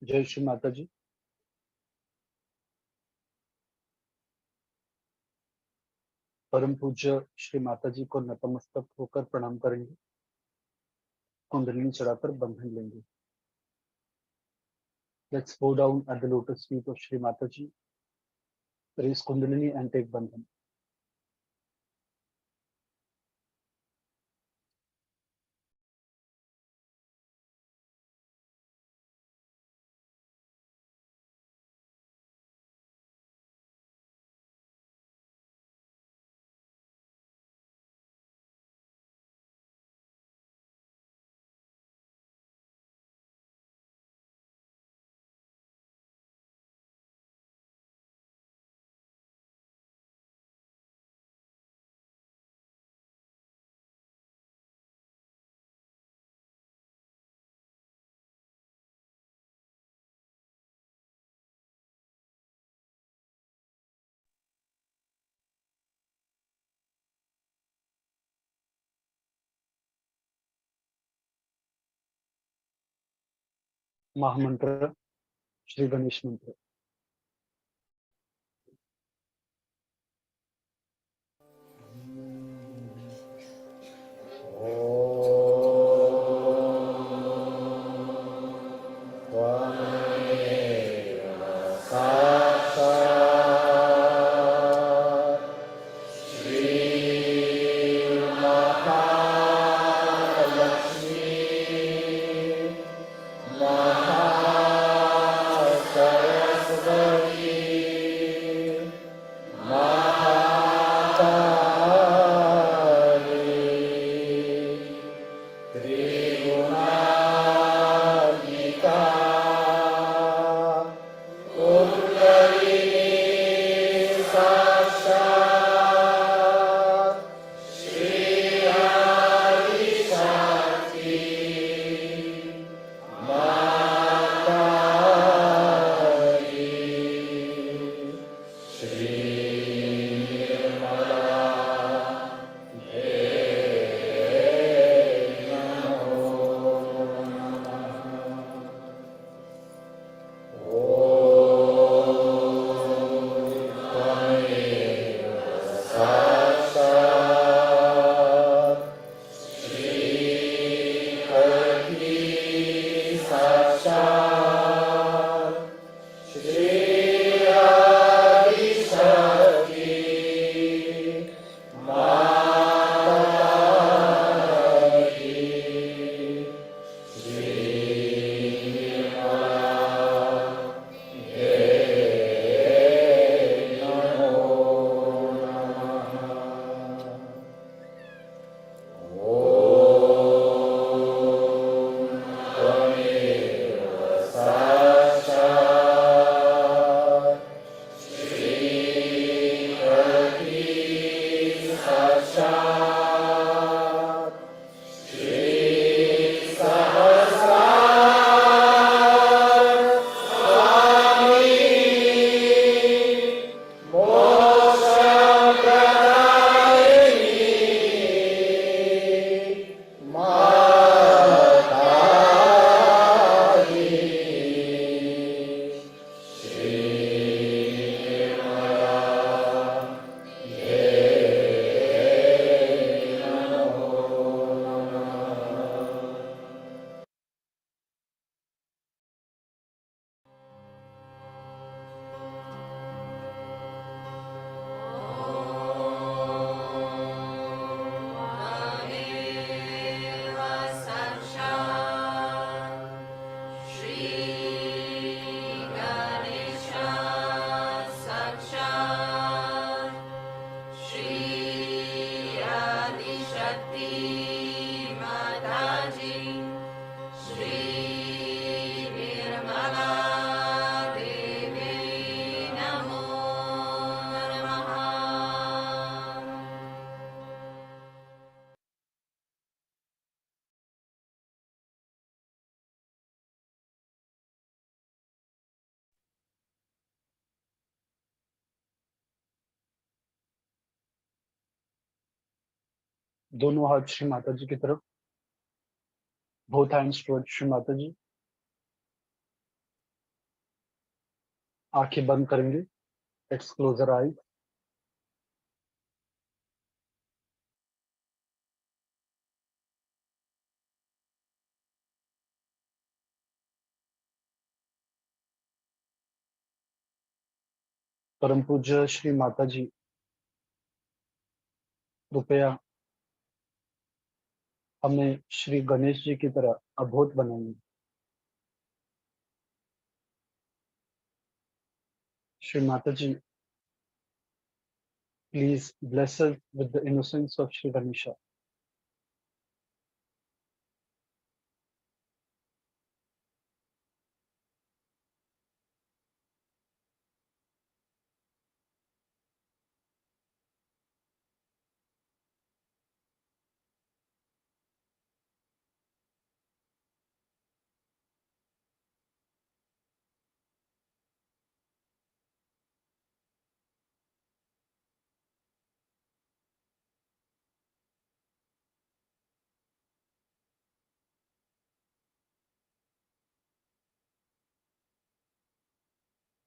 जय श्री माता जी। परम पूज्य श्री माता जी को नतमस्तक होकर प्रणाम करेंगे, कुंडलिनी चढ़ाकर बंधन लेंगे। Let's bow down at the lotus feet of Shri Mataji, raise Kundalini and take bandhan. महामंत्र श्री गणेश मंत्र। दोनों हाथ श्री माता जी की तरफ, both hands towards Shri Mata जी। आंखें बंद करेंगे। Let's close our eyes. परम पूज्य श्री माता जी, कृपया हमें श्री गणेश जी की तरह अबोध बनाइए। Shri Mata ji, please bless us with the innocence of Shri Ganesha.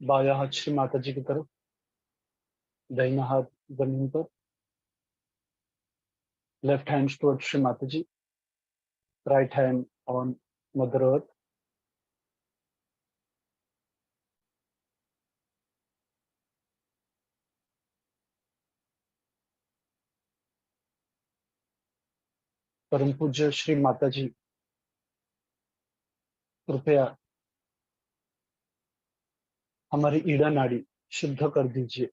बाया हाथ श्री माता जी की तरफ, दाहिना हाथ जमीन पर, left hand toward Shri Mata ji, right hand on mother earth. परम पूज्य श्री माता जी, कृपया हमारी ईड़ा नाड़ी शुद्ध कर दीजिए।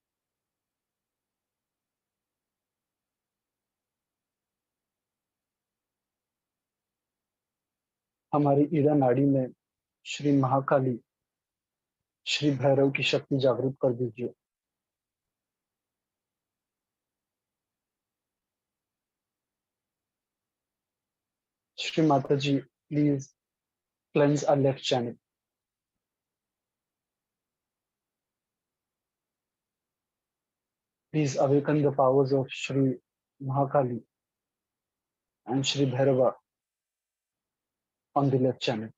हमारी ईड़ा नाड़ी में श्री महाकाली, श्री भैरव की शक्ति जागृत कर दीजिए। Shri Mata ji, please cleanse our left channel. Please awaken the powers of Shri Mahakali and Shri Bhairava on the left channel.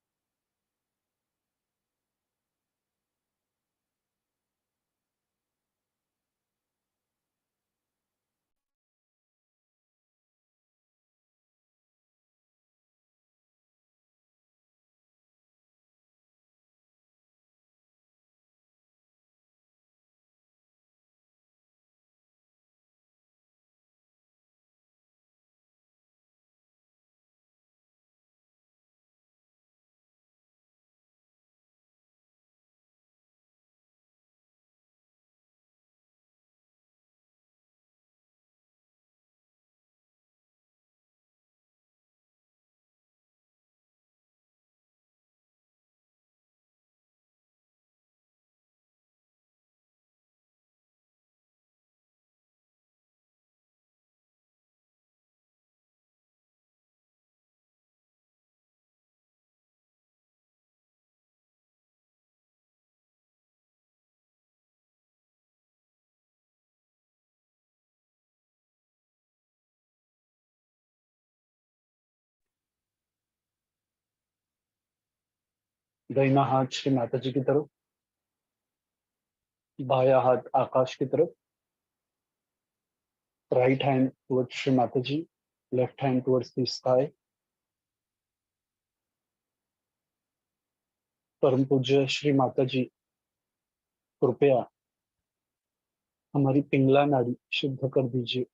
दाहिना हाथ श्री माता जी की तरफ, बाया हाथ आकाश की तरफ, right hand towards Shri Mata ji, left hand towards the sky. परम पूज्य श्री माता जी, कृपया हमारी पिंगला नाड़ी शुद्ध कर दीजिए।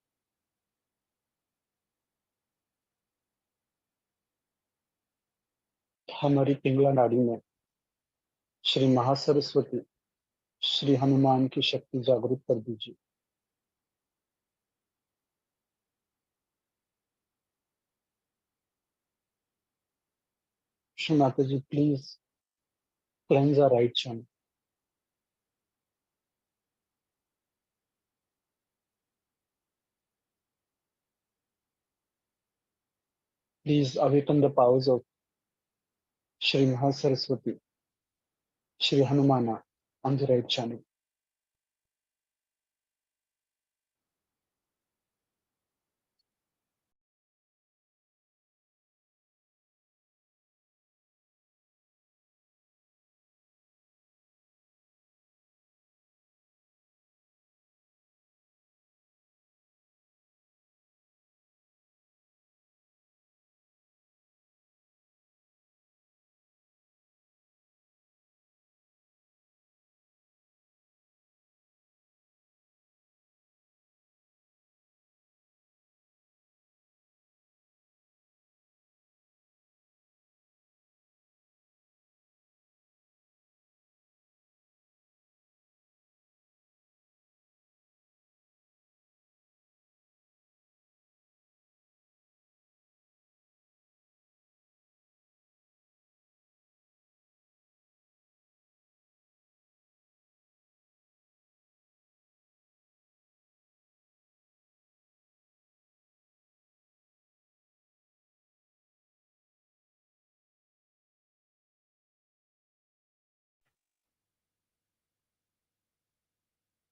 हमारी पिंगला नाड़ी में श्री महासरस्वती, श्री हनुमान की शक्ति जागृत कर दीजिए। Shri Mata ji, please cleanse our right channel. Please awaken the powers of Shri Mahasaraswati, Shri Hanumana on the right channel.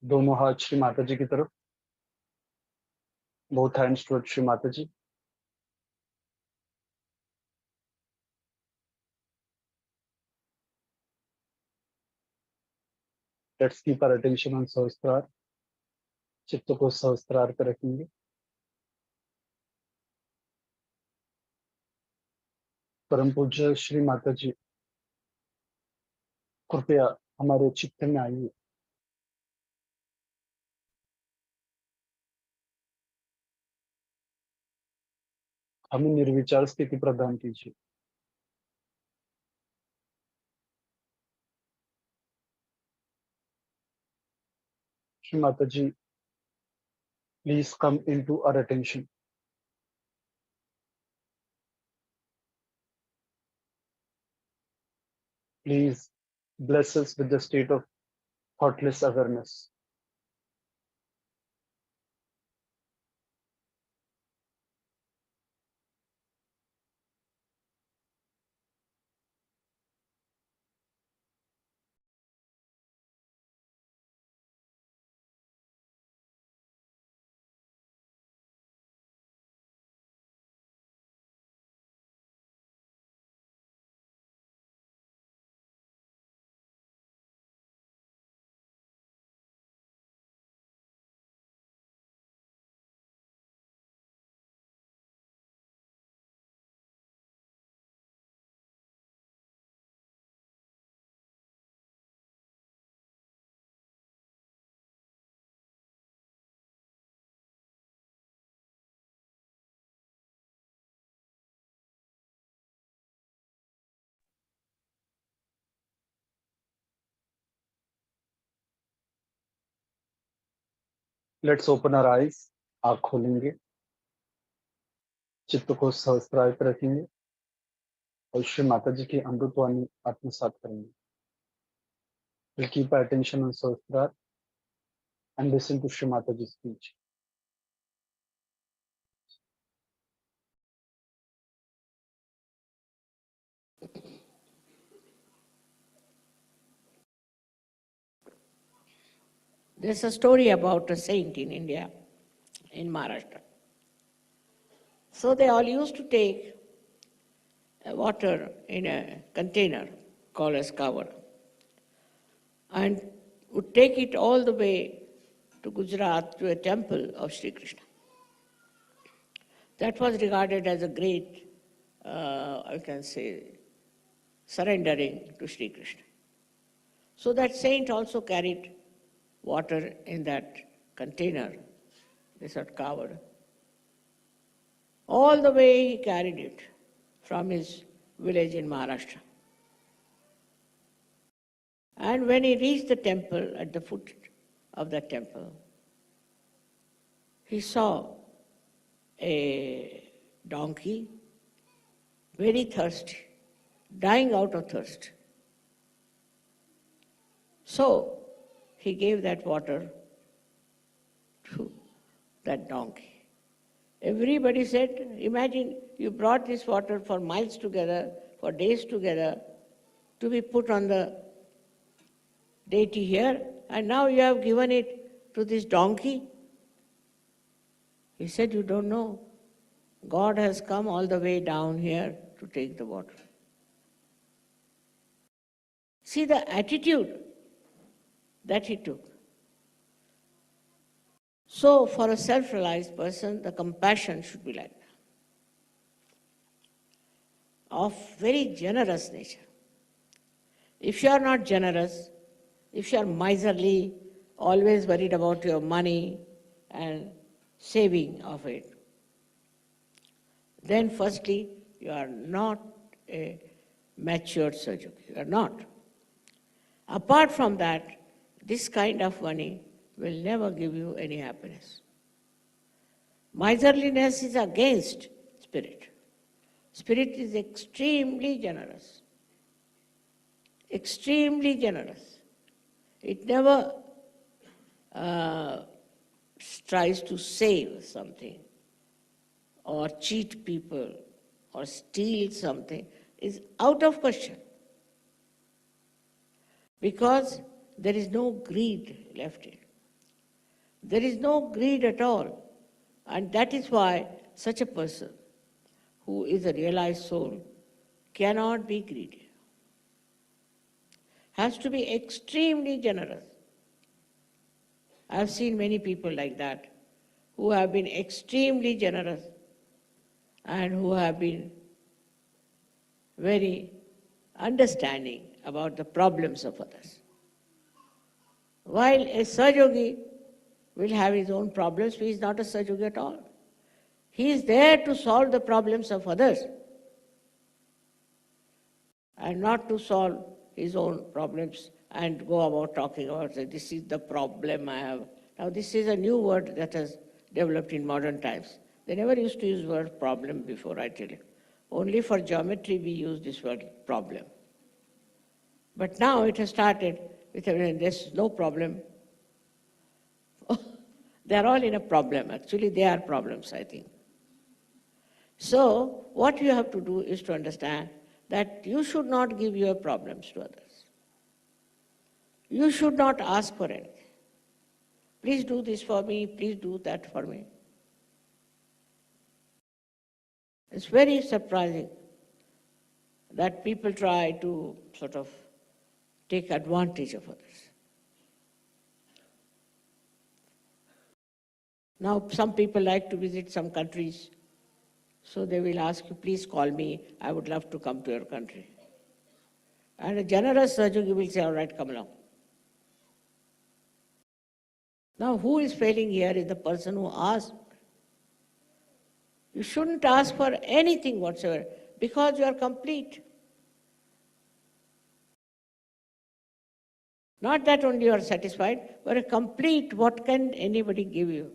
दोनों हाथ श्री माता जी की तरफ, both hands towards Shri Mata ji. Let's keep our attention on सहस्त्रार. चित्त को सहस्त्रार पर रखेंगे. परम पूज्य श्री माता जी, कृपया हमारे चित्त में आइए. हमें निर्विचार स्थिति प्रदान कीजिए. श्री माता जी, please come into our attention. Please bless us with the state of thoughtless awareness. Let's open our eyes. आँख खोलेंगे. चित्त को सहस्त्रार पर रखेंगे और श्री माता जी की अमृतवाणी आत्मसात करेंगे. We'll keep our attention on सहस्त्रार and listen to Shri Mataji's speech. There's a story about a saint in India, in Maharashtra. So they all used to take water in a container called as cover and would take it all the way to Gujarat to a temple of Sri Krishna. That was regarded as a great, I can say, surrendering to Sri Krishna. So that saint also carried water in that container, they said covered. All the way he carried it from his village in Maharashtra. And when he reached the temple, at the foot of the temple, he saw a donkey, very thirsty, dying out of thirst. So he gave that water to that donkey. Everybody said, imagine you brought this water for miles together, for days together, to be put on the deity here, and now you have given it to this donkey. He said, you don't know. God has come all the way down here to take the water. See the attitude that he took. So for a self-realized person, the compassion should be like that, of very generous nature. If you are not generous, if you are miserly, always worried about your money and saving of it, then firstly, you are not a matured surgeon. You are not. Apart from that, this kind of money will never give you any happiness. Miserliness is against spirit. Spirit is extremely generous. Extremely generous. It never tries to save something or cheat people or steal something. Is out of question. Because there is no greed left in it. There is no greed at all. And that is why such a person who is a realized soul cannot be greedy. Has to be extremely generous. I have seen many people like that who have been extremely generous and who have been very understanding about the problems of others. While a Sahaja will have his own problems, he is not a Sahaja at all. He is there to solve the problems of others and not to solve his own problems and go about talking about, this is the problem I have. Now this is a new word that has developed in modern times. They never used to use the word problem before, I tell you. Only for geometry we use this word problem. But now it has started with, there's no problem. They're all in a problem. Actually, they are problems, I think. So, what you have to do is to understand that you should not give your problems to others. You should not ask for anything. Please do this for me, please do that for me. It's very surprising that people try to sort of take advantage of others. Now, some people like to visit some countries, so they will ask you, please call me, I would love to come to your country. And a generous Sahaja will say, all right, come along. Now, who is failing here is the person who asked. You shouldn't ask for anything whatsoever because you are complete. Not that only you are satisfied, but a complete, what can anybody give you?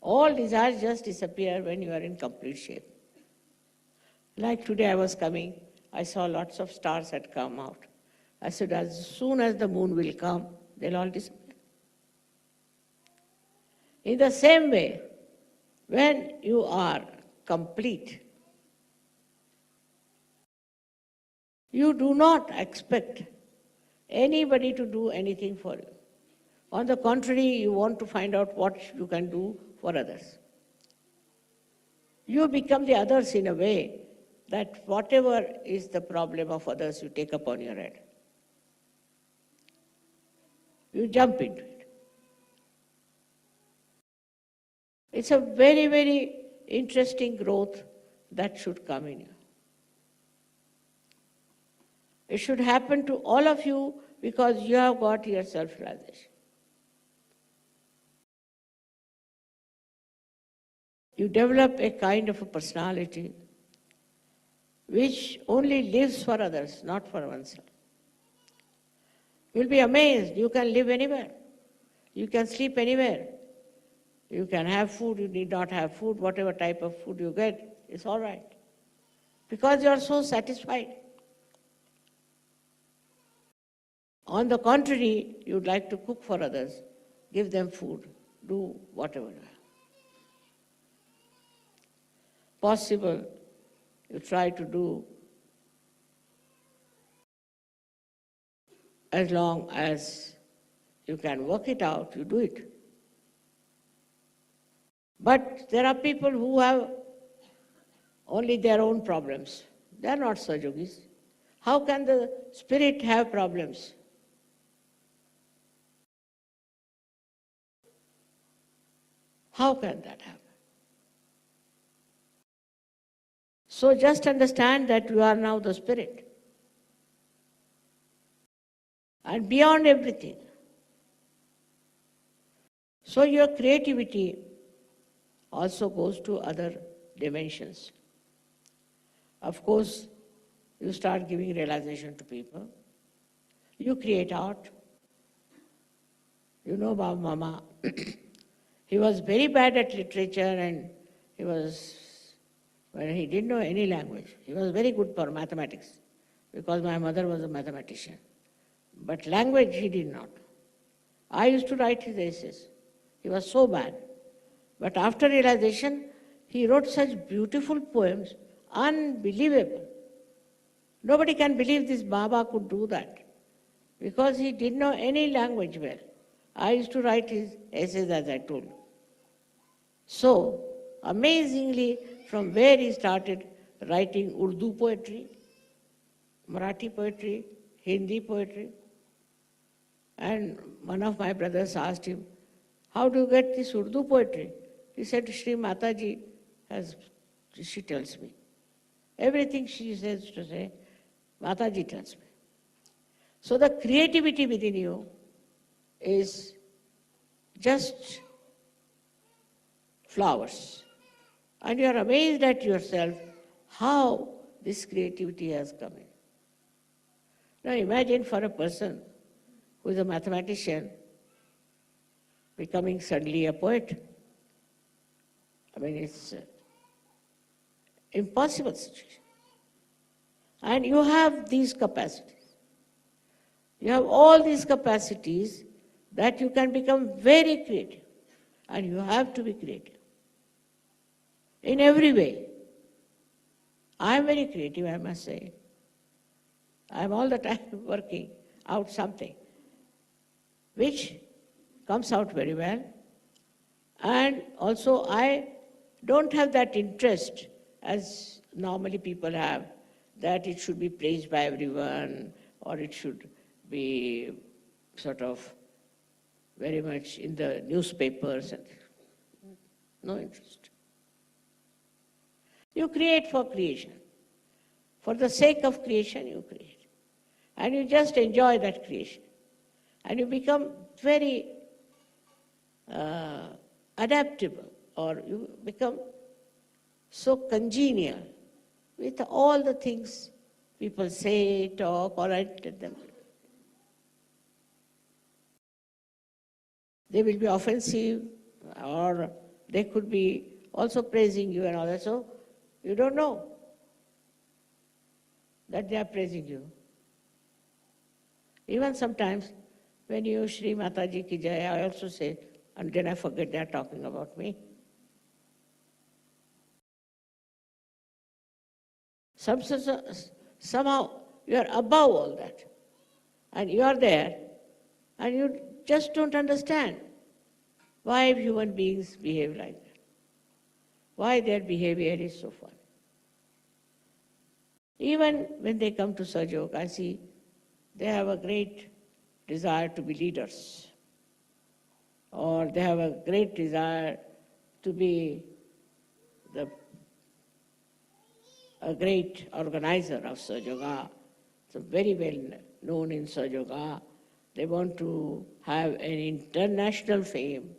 All desires just disappear when you are in complete shape. Like today I was coming, I saw lots of stars had come out. I said, as soon as the moon will come, they'll all disappear. In the same way, when you are complete, you do not expect anybody to do anything for you. On the contrary, you want to find out what you can do for others. You become the others in a way that whatever is the problem of others, you take upon your head. You jump into it. It's a very, very interesting growth that should come in you. It should happen to all of you because you have got your self-realization. You develop a kind of a personality which only lives for others, not for oneself. You'll be amazed. You can live anywhere. You can sleep anywhere. You can have food, you need not have food. Whatever type of food you get, it's all right. Because you are so satisfied. On the contrary, you'd like to cook for others, give them food, do whatever. Possible, you try to do as long as you can work it out, you do it. But there are people who have only their own problems. They are not Sahajogis. How can the spirit have problems? How can that happen? So just understand that you are now the spirit. And beyond everything. So your creativity also goes to other dimensions. Of course, you start giving realization to people. You create art. You know about Mama. He was very bad at literature and he didn't know any language. He was very good for mathematics because my mother was a mathematician. But language he did not. I used to write his essays. He was so bad. But after realization, he wrote such beautiful poems, unbelievable. Nobody can believe this Baba could do that. because he didn't know any language well. I used to write his essays, as I told you. So, amazingly, from where he started writing Urdu poetry, Marathi poetry, Hindi poetry, and one of my brothers asked him, how do you get this Urdu poetry? He said, Shree Mataji she tells me. Everything she says to say, Mataji tells me. So the creativity within you is just flowers. And you are amazed at yourself how this creativity has come in. Now imagine for a person who is a mathematician becoming suddenly a poet. I mean, it's an impossible situation. And you have these capacities. You have all these capacities that you can become very creative. And you have to be creative. In every way. I am very creative, I must say. I am all the time working out something which comes out very well. And also I don't have that interest as normally people have, that it should be praised by everyone or it should be sort of very much in the newspapers. And no interest. You create for creation. For the sake of creation, you create. And you just enjoy that creation. And you become very adaptable, or you become so congenial with all the things people say, talk, or write at them. They will be offensive, or they could be also praising you and all that. So you don't know that they are praising you. Even sometimes when you Shree Mataji ki jai, I also say, and then I forget they are talking about me. Somehow you are above all that. And you are there, and you just don't understand why human beings behave like that. Why their behavior is so funny. Even when they come to Sahaja, I see they have a great desire to be leaders, or they have a great desire to be a great organizer of Sahaja. So very well known in Sahaja. They want to have an international fame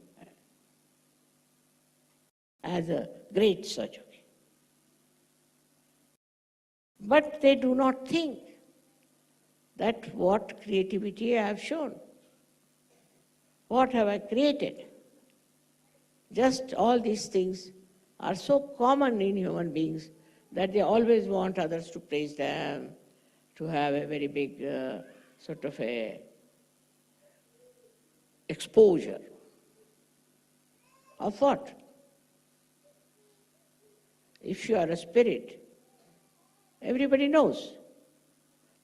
as a great Sahaja. But they do not think that what creativity I have shown. What have I created? Just all these things are so common in human beings that they always want others to praise them, to have a very big sort of a exposure. Of what? If you are a spirit, everybody knows.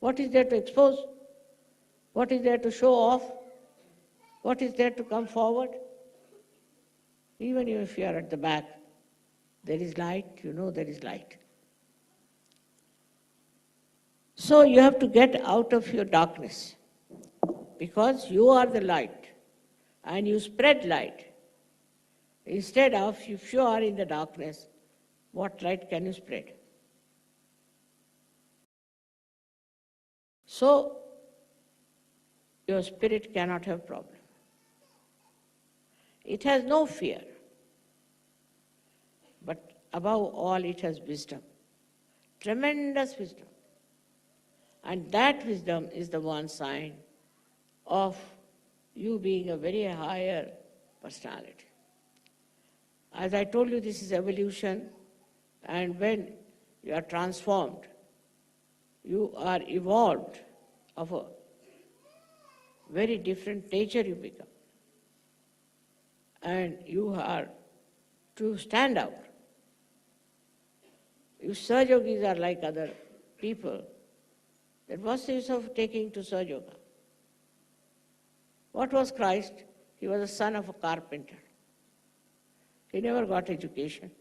What is there to expose? What is there to show off? What is there to come forward? Even if you are at the back, there is light, you know there is light. So you have to get out of your darkness, because you are the light and you spread light. Instead of, if you are in the darkness, what light can you spread? So your spirit cannot have problem. It has no fear, but above all it has wisdom, tremendous wisdom. And that wisdom is the one sign of you being a very higher personality. As I told you, this is evolution, and when you are transformed, you are evolved of a very different nature you become. And you are to stand out. You Sahajogis are like other people. Then what's the use of taking to Sahaja? What was Christ? He was the son of a carpenter. He never got education.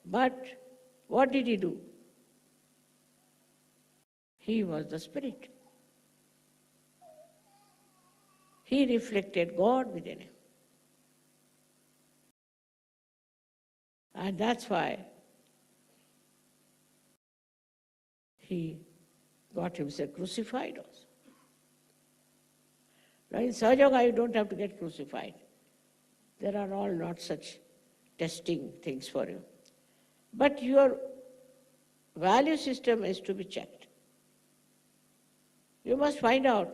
But what did he do? He was the Spirit. He reflected God within him. And that's why he got himself crucified also. Now in Sahaja, you don't have to get crucified. There are all not such testing things for you. But your value system is to be checked. You must find out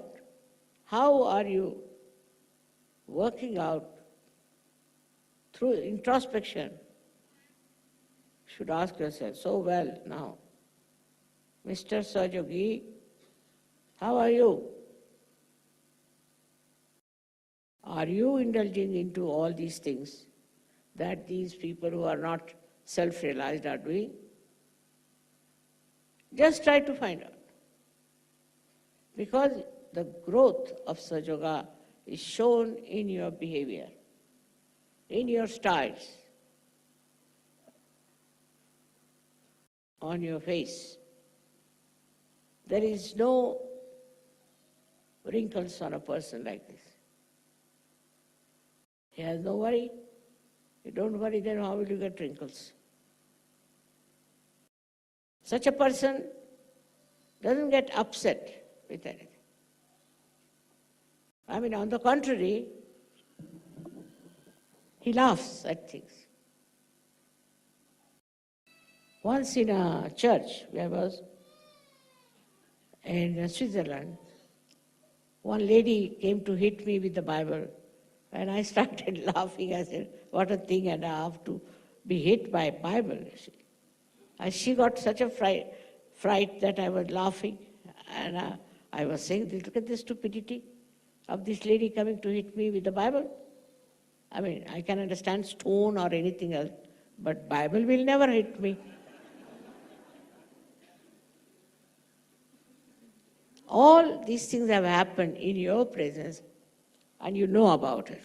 how are you working out through introspection. You should ask yourself, so well now, Mr. Sahajogi, how are you? Are you indulging into all these things that these people who are not self-realized are doing? Just try to find out. Because the growth of Sahaja is shown in your behavior, in your styles, on your face. There is no wrinkles on a person like this. He has no worry. You don't worry, then how will you get wrinkles? Such a person doesn't get upset with anything. I mean, on the contrary, he laughs at things. Once in a church, where I was in Switzerland, one lady came to hit me with the Bible, and I started laughing. I said, what a thing, and I have to be hit by a Bible. And she got such a fright that I was laughing, and I was saying, look at the stupidity of this lady coming to hit me with the Bible. I mean, I can understand stone or anything else, but Bible will never hit me. All these things have happened in your presence, and you know about it.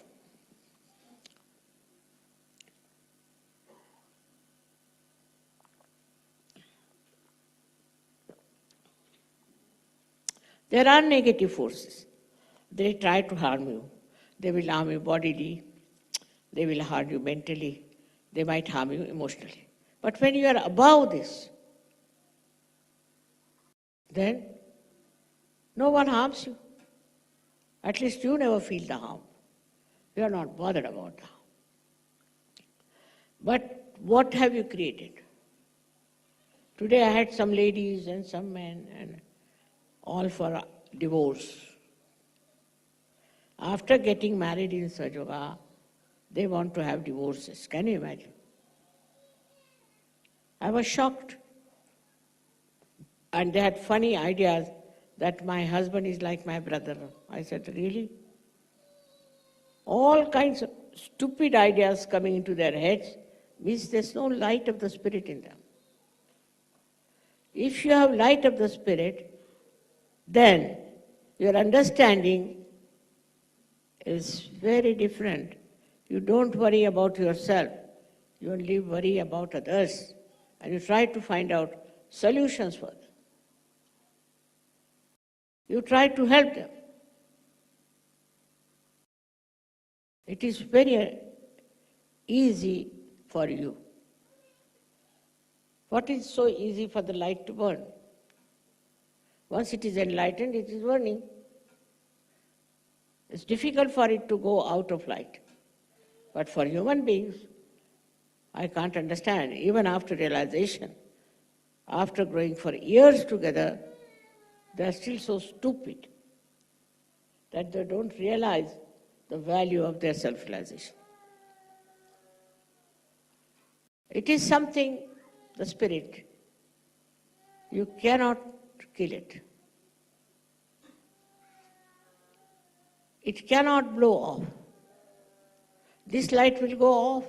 There are negative forces. They try to harm you. They will harm you bodily. They will harm you mentally. They might harm you emotionally. But when you are above this, then no one harms you. At least you never feel the harm. You are not bothered about the harm. But what have you created? Today I had some ladies and some men, and all for divorce. After getting married in Sahaja, they want to have divorces. Can you imagine? I was shocked. And they had funny ideas that my husband is like my brother. I said, really? All kinds of stupid ideas coming into their heads means there's no light of the Spirit in them. If you have light of the Spirit, then your understanding is very different. You don't worry about yourself. You only worry about others. And you try to find out solutions for them. You try to help them. It is very easy for you. What is so easy for the light to burn? Once it is enlightened, it is burning. It's difficult for it to go out of light. But for human beings, I can't understand, even after realization, after growing for years together, they are still so stupid that they don't realize the value of their self-realization. It is something, the Spirit, you cannot kill it. It cannot blow off. This light will go off,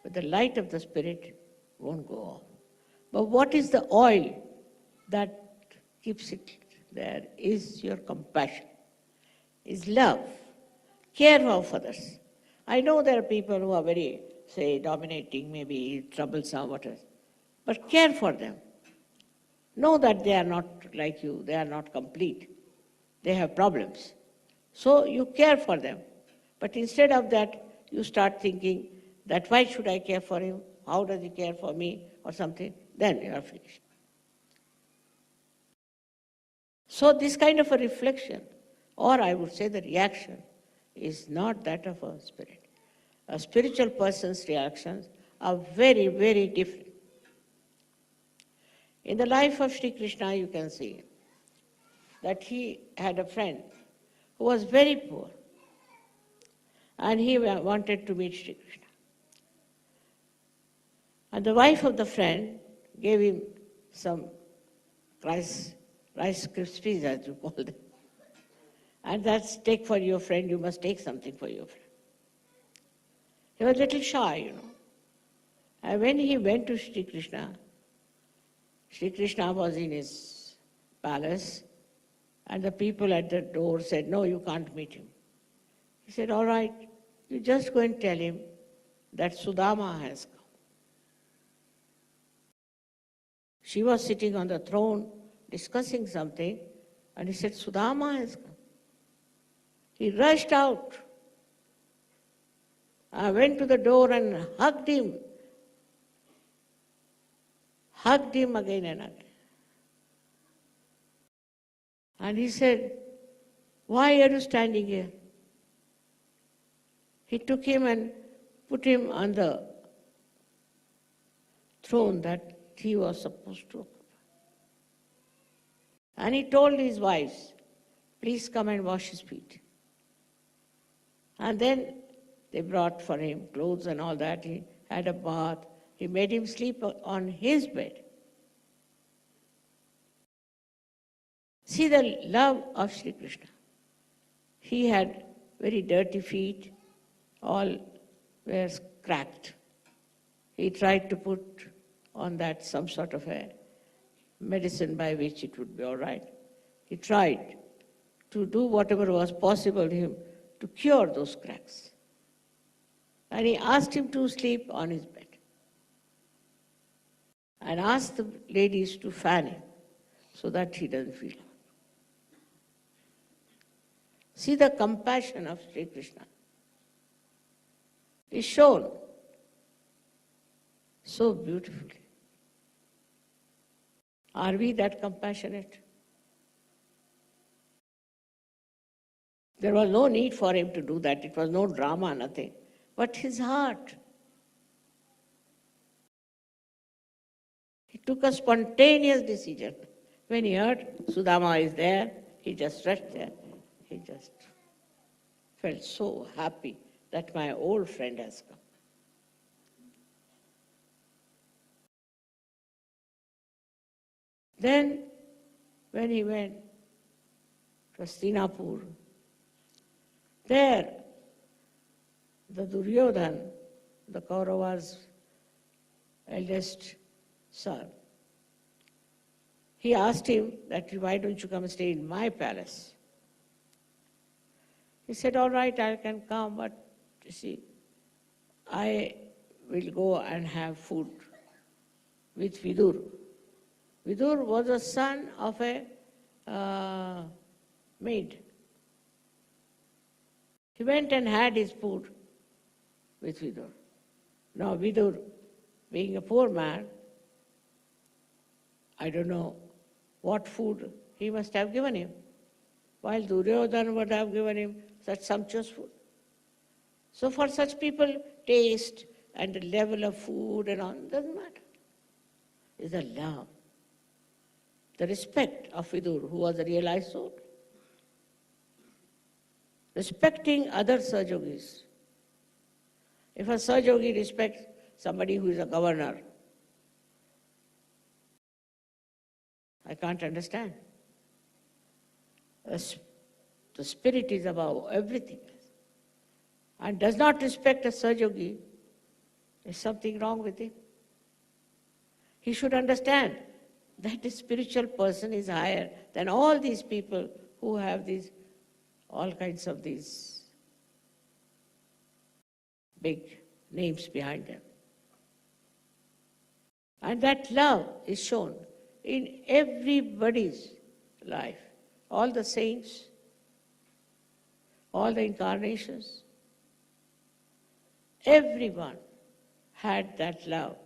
but the light of the Spirit won't go off. But what is the oil that keeps it there is your compassion, is love, care of others. I know there are people who are very, say, dominating, maybe troublesome, whatever, but care for them. Know that they are not like you, they are not complete. They have problems. So you care for them. But instead of that, you start thinking that why should I care for him? How does he care for me? Or something. Then you are finished. So this kind of a reflection, or I would say the reaction, is not that of a spirit. A spiritual person's reactions are very, very different. In the life of Sri Krishna, you can see that he had a friend who was very poor, and he wanted to meet Sri Krishna. And the wife of the friend gave him some rice krispies, as you call them. And that's, take for your friend, you must take something for your friend. He was a little shy, you know. And when he went to Sri Krishna was in his palace, and the people at the door said, no, you can't meet him. He said, all right, you just go and tell him that Sudama has come. She was sitting on the throne discussing something, and he said, Sudama has come. He rushed out. I went to the door and hugged him again and again. And he said, why are you standing here? He took him and put him on the throne that he was supposed to occupy. And he told his wives, please come and wash his feet. And then they brought for him clothes and all that. He had a bath. He made him sleep on his bed. See the love of Sri Krishna. He had very dirty feet, all were cracked. He tried to put on that some sort of a medicine by which it would be all right. He tried to do whatever was possible to him to cure those cracks. And he asked him to sleep on his bed. And asked the ladies to fan him so that he doesn't feel hot. See the compassion of Sri Krishna is shown so beautifully. Are we that compassionate? There was no need for him to do that. It was no drama, nothing. But his heart. He took a spontaneous decision. When he heard Sudama is there, he just rushed there. He just felt so happy that my old friend has come. Then, when he went to Hastinapur, there, the Duryodhan, the Kaurava's eldest son, he asked him that, why don't you come and stay in my palace? He said, all right, I can come, but you see, I will go and have food with Vidur. Vidur was a son of a maid. He went and had his food with Vidur. Now Vidur, being a poor man, I don't know what food he must have given him, while Duryodhana would have given him such sumptuous food. So for such people, taste and the level of food and all doesn't matter. It's the love, the respect of Vidur, who was a realized soul. Respecting other Sahajogis. If a Sahajogi respects somebody who is a governor, I can't understand. The spirit is above everything else. And does not respect a Sahajogi, there's something wrong with him. He should understand that spiritual person is higher than all these people who have these, all kinds of these big names behind them. And that love is shown in everybody's life. All the saints, all the incarnations, everyone had that love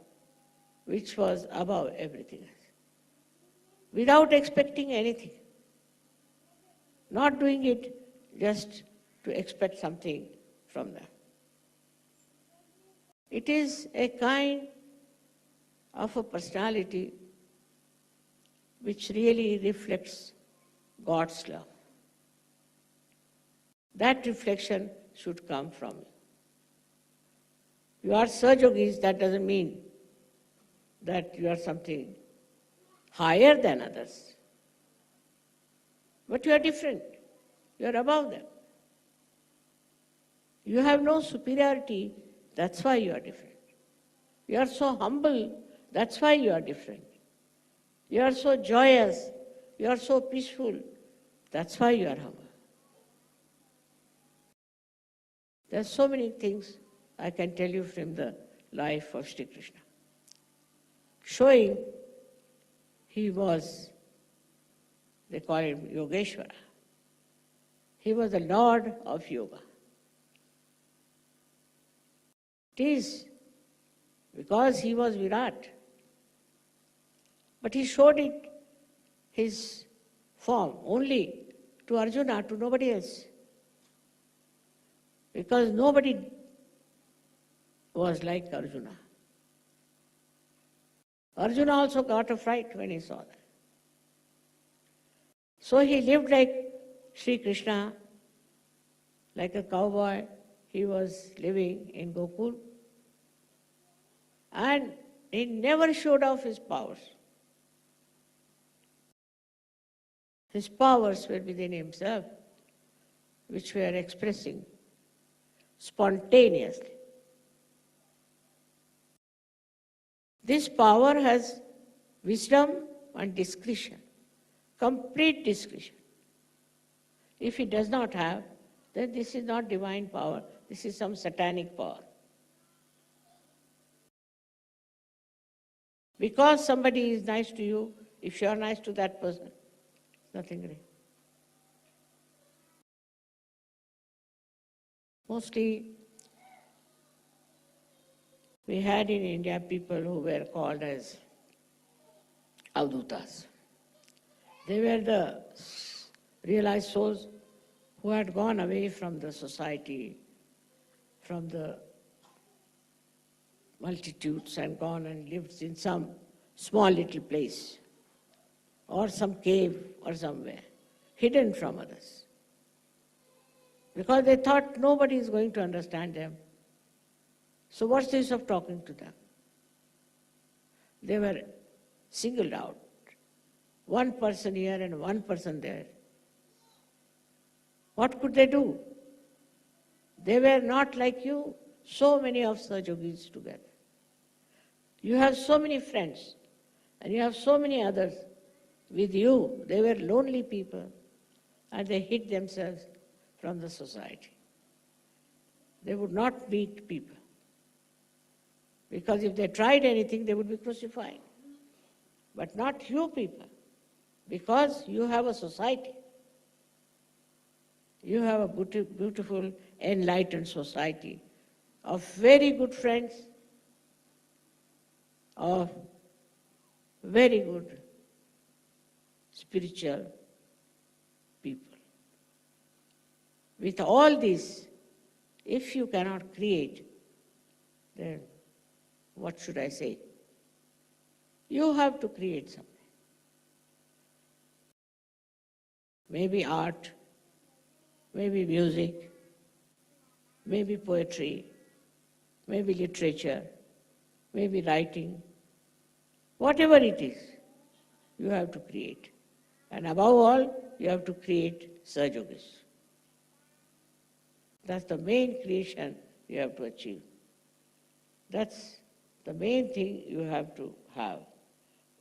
which was above everything else. Without expecting anything. Not doing it just to expect something from them. It is a kind of a personality which really reflects God's love. That reflection should come from you. You are Sahajogis, that doesn't mean that you are something higher than others. But you are different. You are above them. You have no superiority, that's why you are different. You are so humble, that's why you are different. You are so joyous, you are so peaceful, that's why you are humble. There are so many things I can tell you from the life of Sri Krishna, showing he was, they call him Yogeshwara. He was the Lord of Yoga. It is because he was Virat. But he showed it, his form, only to Arjuna, to nobody else. Because nobody was like Arjuna. Arjuna also got a fright when he saw that. So he lived like Sri Krishna, like a cowboy. He was living in Gokul. And he never showed off his powers. His powers were within himself, which were expressing spontaneously. This power has wisdom and discretion, complete discretion. If it does not have, then this is not divine power, this is some satanic power. Because somebody is nice to you, if you are nice to that person, nothing great. Mostly, we had in India people who were called as avdutas. They were the realized souls who had gone away from the society, from the multitudes, and gone and lived in some small little place or some cave or somewhere, hidden from others. Because they thought nobody is going to understand them. So what's the use of talking to them? They were singled out. One person here and one person there. What could they do? They were not like you, so many of Sahajogis together. You have so many friends and you have so many others with you. They were lonely people and they hid themselves from the society. They would not meet people. Because if they tried anything, they would be crucified. But not you people, because you have a society. You have a beautiful, enlightened society of very good friends, of very good spiritual people. With all this, if you cannot create, then what should I say? You have to create something. Maybe art, maybe music, maybe poetry, maybe literature, maybe writing. Whatever it is, you have to create. And above all, you have to create Sahajogis. That's the main creation you have to achieve. That's the main thing you have to have.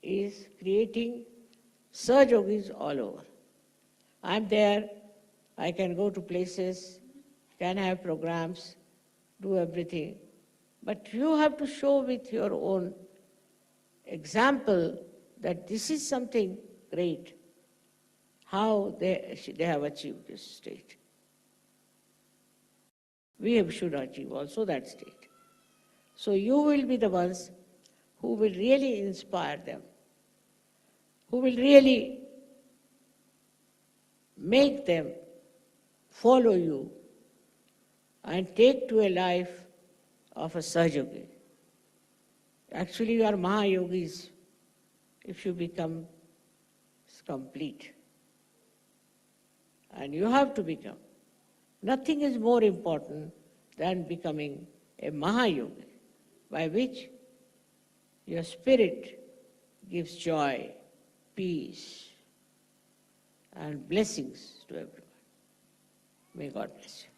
is creating Sahajogis all over. I'm there, I can go to places, can have programs, do everything. But you have to show with your own example that this is something great, how they have achieved this state. We should achieve also that state. So you will be the ones who will really inspire them, who will really make them follow you and take to a life of a Sahajogi. Actually, you are Mahayogis if you become complete. And you have to become. Nothing is more important than becoming a Mahayogi, by which your spirit gives joy, peace, and blessings to everyone. May God bless you.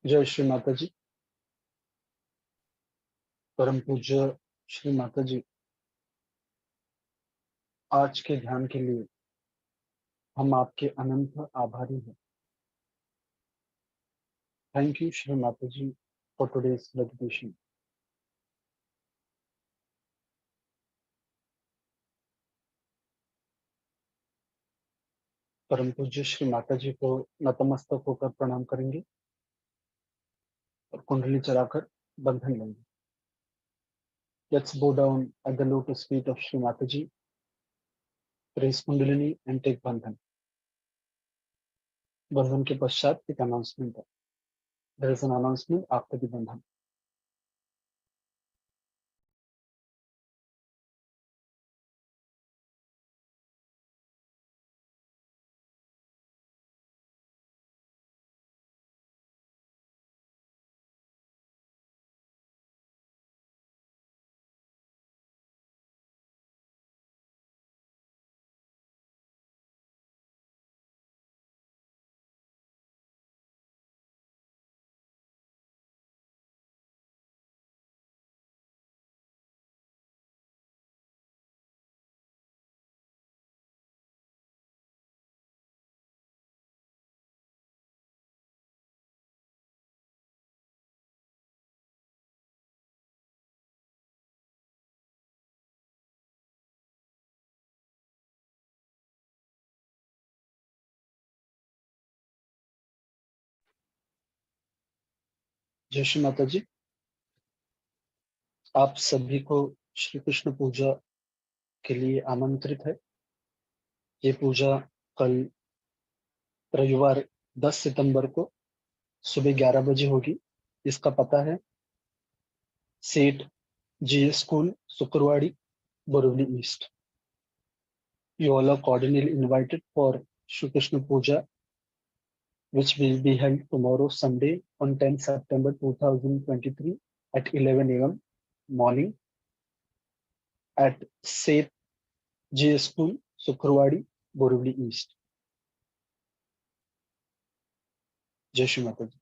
जय श्री माता जी। परम पूज्य श्री माता जी, आज के ध्यान के लिए हम आपके अनंत आभारी हैं। Thank you Shri Mata ji for today's meditation. परम पूज्य श्री माता जी को नतमस्तक होकर प्रणाम करेंगे और कुंडली चढ़ाकर बंधन लेंगे। Let's bow down at the lotus feet of Shri Mata ji, press Kundalini and take bandhan. बंधन के पश्चात एक अनाउंसमेंट है। There is an announcement after the bandhan. जय श्री माता जी, आप सभी को श्री कृष्ण पूजा के लिए आमंत्रित है। ये पूजा कल रविवार 10 सितंबर को सुबह 11 बजे होगी। इसका पता है Seth ji school, Sukarwadi, Borivali east. You all are cordially invited for Shri Krishna Puja, which will be held tomorrow, Sunday, on 10th September 2023 at 11 a.m. morning at Seth J School, Sukrwadi, Borivali East. Jai Shri Mataji.